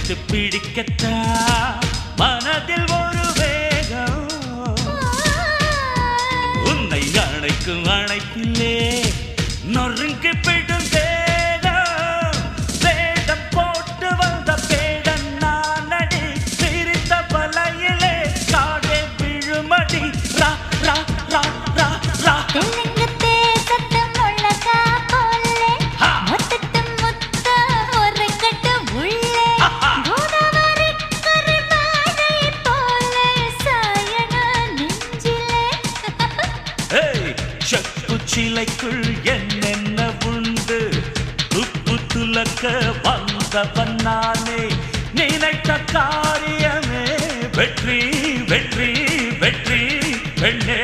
தொட்டு பிடிக்கத்தா மனதில் ஒரு வேகம் உன்னை அணைக்கும் அணைப்பிலே நொறுங்கி பிடும் வேகம் வேடம் போட்டு வந்த பேடன் நானடி சிரித்த பலையிலே காடே விழுமடி ரா ரா ரா ரா ரா சிலைக்குள் என்னென்ன உண்டு துப்பு துலக்க வந்தவன் நானே நினைத்த காரியமே வெற்றி வெற்றி வெற்றி பெண்ணே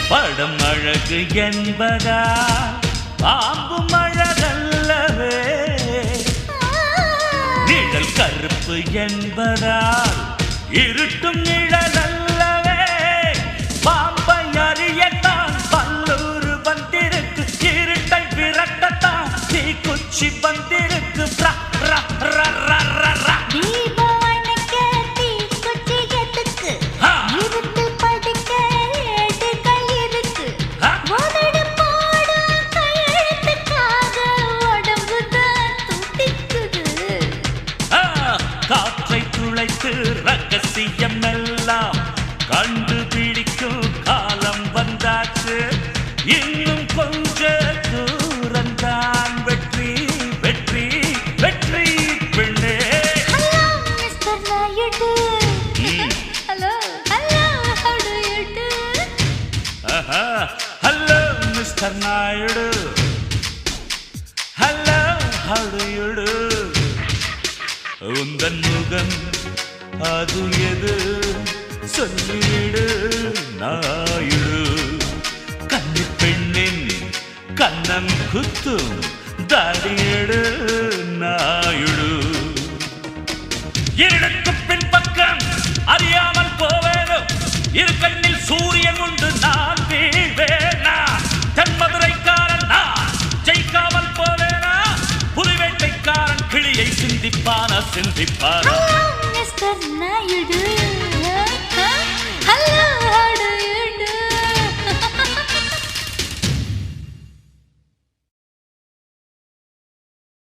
படம் அழகு என்பதா பாம்பும் அழகல்லவே நிழல் கருப்பு என்பதால் இருட்டும் நிழலல்லவே பாம்பை அறியத்தான் பல்லூர் வந்திருக்கு இருட்டை விரட்டத்தான் தீக்குச்சி வந்திருக்கு காற்றை துளைத்து ரகசியம் எல்லாம் கண்டுபிடிக்கும் காலம் வந்தாச்சு இன்னும் கொஞ்ச தூரந்தான் வெற்றி வெற்றி வெற்றி பெண்ணே hello mister Naidu hello how do you do உந்தன் முகம் அது எது சொல்லிடு நாயுடு கன்னி பெண்ணின் கண்ணன் குத்தும் தாடியடு நாயுடு இருளுக்கு பின்பக்கம் அறியாமல் போவேனோ இரு கண்ணில் சூரியன் உண்டு நான் வீழ்வேனா தென்மதுரைக்காரன் நான் ஜெயிக்காமல் போவேனா புலிவேட்டைக்காரன் கிளியை சிந்திப்பானா மிஸ்டர் நாயுடு